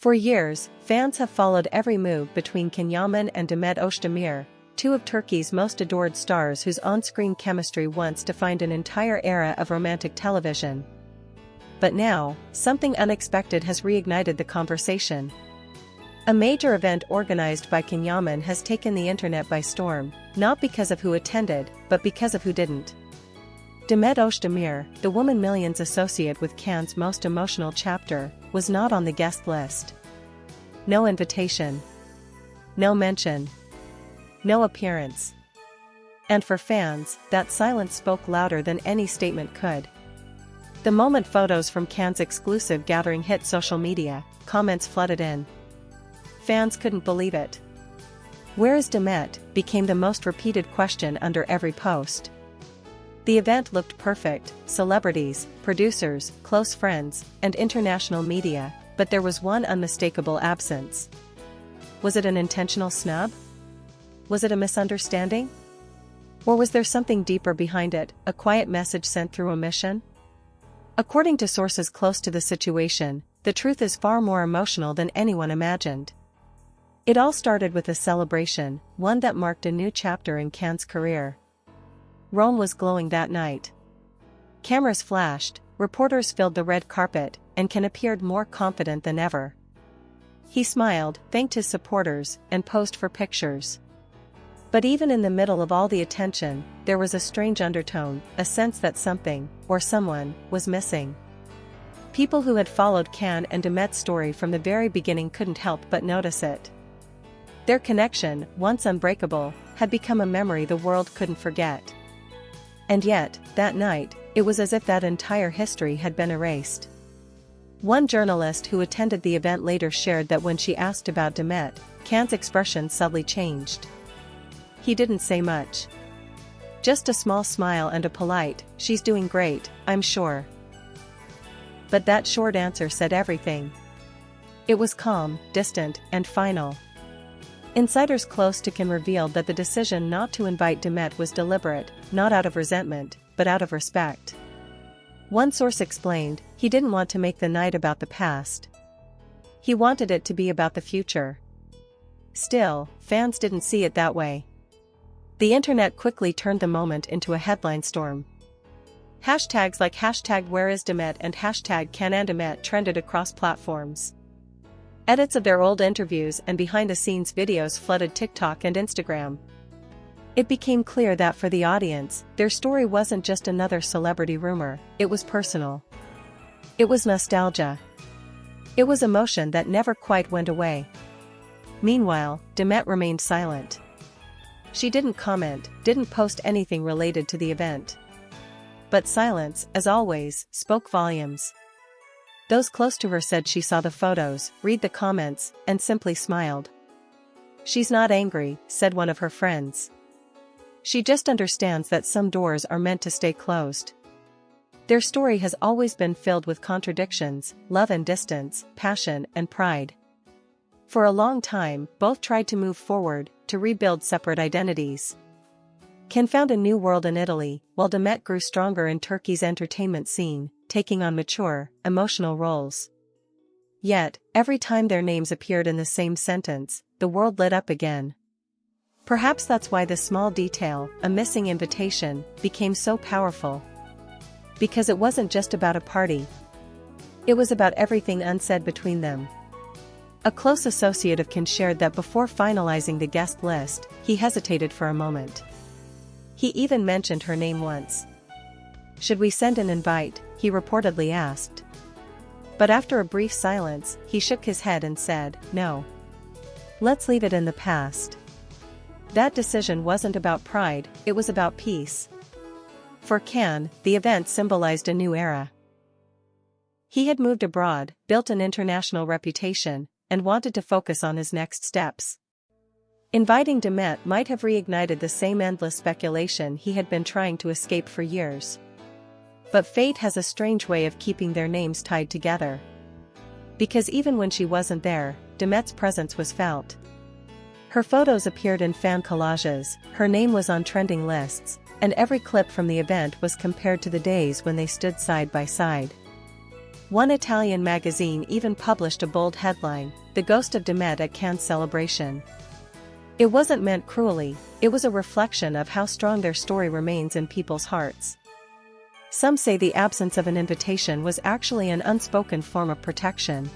For years, fans have followed every move between Can Yaman and Demet Özdemir, two of Turkey's most adored stars whose on-screen chemistry once defined an entire era of romantic television. But now, something unexpected has reignited the conversation. A major event organized by Can Yaman has taken the internet by storm, not because of who attended, but because of who didn't. Demet Özdemir, the woman millions associate with Can's most emotional chapter, was not on the guest list. No invitation. No mention. No appearance. And for fans, that silence spoke louder than any statement could. The moment photos from Cannes' exclusive gathering hit social media, comments flooded in. Fans couldn't believe it. "Where is Demet?" became the most repeated question under every post. The event looked perfect: celebrities, producers, close friends, and international media, but there was one unmistakable absence. Was it an intentional snub? Was it a misunderstanding? Or was there something deeper behind it, a quiet message sent through omission? According to sources close to the situation, the truth is far more emotional than anyone imagined. It all started with a celebration, one that marked a new chapter in Can's career. Rome was glowing that night. Cameras flashed, reporters filled the red carpet, and Can appeared more confident than ever. He smiled, thanked his supporters, and posed for pictures. But even in the middle of all the attention, there was a strange undertone, a sense that something, or someone, was missing. People who had followed Can and Demet's story from the very beginning couldn't help but notice it. Their connection, once unbreakable, had become a memory the world couldn't forget. And yet, that night, it was as if that entire history had been erased. One journalist who attended the event later shared that when she asked about Demet, Can's expression subtly changed. He didn't say much. Just a small smile and a polite, "She's doing great, I'm sure." But that short answer said everything. It was calm, distant, and final. Insiders close to Can revealed that the decision not to invite Demet was deliberate, not out of resentment, but out of respect. One source explained, he didn't want to make the night about the past. He wanted it to be about the future. Still, fans didn't see it that way. The internet quickly turned the moment into a headline storm. Hashtags like #WhereIsDemet and #CanYamanDemet trended across platforms. Edits of their old interviews and behind-the-scenes videos flooded TikTok and Instagram. It became clear that for the audience, their story wasn't just another celebrity rumor, it was personal. It was nostalgia. It was emotion that never quite went away. Meanwhile, Demet remained silent. She didn't comment, didn't post anything related to the event. But silence, as always, spoke volumes. Those close to her said she saw the photos, read the comments, and simply smiled. "She's not angry," said one of her friends. "She just understands that some doors are meant to stay closed." Their story has always been filled with contradictions, love and distance, passion and pride. For a long time, both tried to move forward, to rebuild separate identities. Can found a new world in Italy, while Demet grew stronger in Turkey's entertainment scene, taking on mature, emotional roles. Yet, every time their names appeared in the same sentence, the world lit up again. Perhaps that's why this small detail, a missing invitation, became so powerful. Because it wasn't just about a party. It was about everything unsaid between them. A close associate of Can shared that before finalizing the guest list, he hesitated for a moment. He even mentioned her name once. "Should we send an invite?" he reportedly asked. But after a brief silence, he shook his head and said, "No. Let's leave it in the past." That decision wasn't about pride, it was about peace. For Can, the event symbolized a new era. He had moved abroad, built an international reputation, and wanted to focus on his next steps. Inviting Demet might have reignited the same endless speculation he had been trying to escape for years. But fate has a strange way of keeping their names tied together. Because even when she wasn't there, Demet's presence was felt. Her photos appeared in fan collages, her name was on trending lists, and every clip from the event was compared to the days when they stood side by side. One Italian magazine even published a bold headline, "The Ghost of Demet at Cannes Celebration." It wasn't meant cruelly, it was a reflection of how strong their story remains in people's hearts. Some say the absence of an invitation was actually an unspoken form of protection.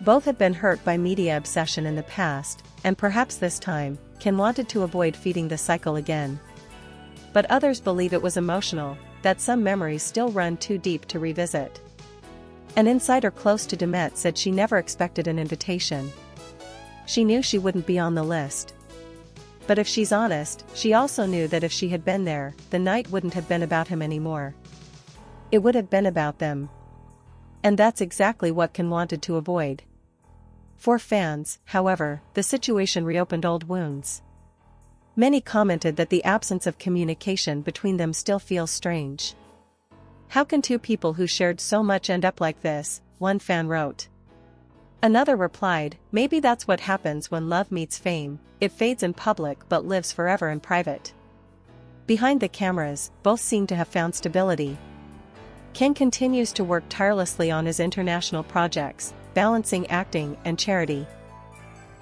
Both had been hurt by media obsession in the past, and perhaps this time, Can wanted to avoid feeding the cycle again. But others believe it was emotional, that some memories still run too deep to revisit. An insider close to Demet said she never expected an invitation. She knew she wouldn't be on the list. But if she's honest, she also knew that if she had been there, the night wouldn't have been about him anymore. It would have been about them. And that's exactly what Can wanted to avoid. For fans, however, the situation reopened old wounds. Many commented that the absence of communication between them still feels strange. "How can two people who shared so much end up like this?" one fan wrote. Another replied, "Maybe that's what happens when love meets fame, it fades in public but lives forever in private." Behind the cameras, both seem to have found stability. Can continues to work tirelessly on his international projects, balancing acting and charity.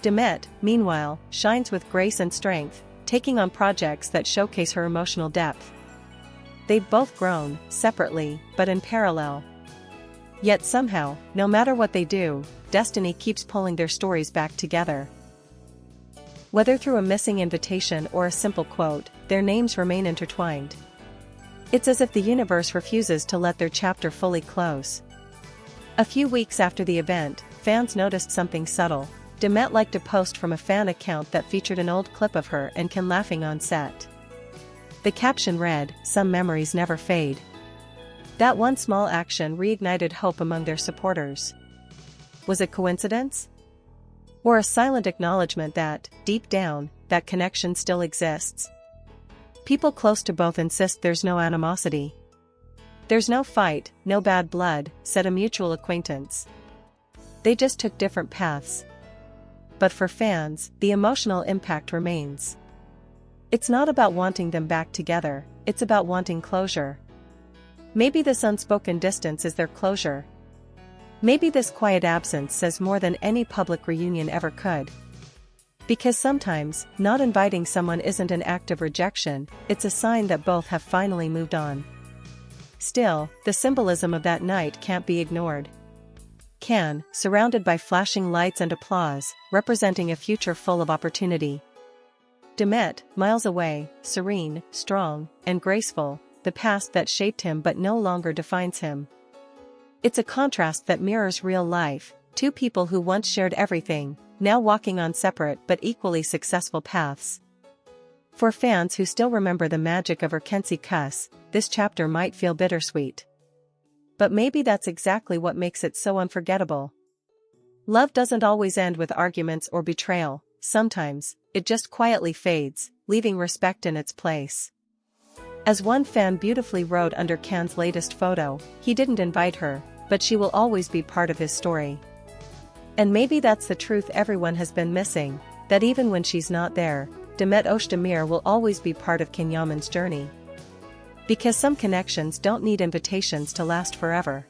Demet, meanwhile, shines with grace and strength, taking on projects that showcase her emotional depth. They've both grown, separately, but in parallel. Yet somehow, no matter what they do, destiny keeps pulling their stories back together. Whether through a missing invitation or a simple quote, their names remain intertwined. It's as if the universe refuses to let their chapter fully close. A few weeks after the event, fans noticed something subtle. Demet liked a post from a fan account that featured an old clip of her and Can laughing on set. The caption read, "Some memories never fade." That one small action reignited hope among their supporters. Was it coincidence? Or a silent acknowledgement that, deep down, that connection still exists? People close to both insist there's no animosity. "There's no fight, no bad blood," said a mutual acquaintance. They just took different paths. But for fans, the emotional impact remains. It's not about wanting them back together, it's about wanting closure. Maybe this unspoken distance is their closure. Maybe this quiet absence says more than any public reunion ever could. Because sometimes, not inviting someone isn't an act of rejection, it's a sign that both have finally moved on. Still, the symbolism of that night can't be ignored. Can, surrounded by flashing lights and applause, representing a future full of opportunity. Demet, miles away, serene, strong, and graceful, the past that shaped him but no longer defines him. It's a contrast that mirrors real life, two people who once shared everything, now walking on separate but equally successful paths. For fans who still remember the magic of her Kenzie Kuss, this chapter might feel bittersweet. But maybe that's exactly what makes it so unforgettable. Love doesn't always end with arguments or betrayal, sometimes, it just quietly fades, leaving respect in its place. As one fan beautifully wrote under Can's latest photo, he didn't invite her, but she will always be part of his story. And maybe that's the truth everyone has been missing, that even when she's not there, Demet Özdemir will always be part of Can Yaman's journey. Because some connections don't need invitations to last forever.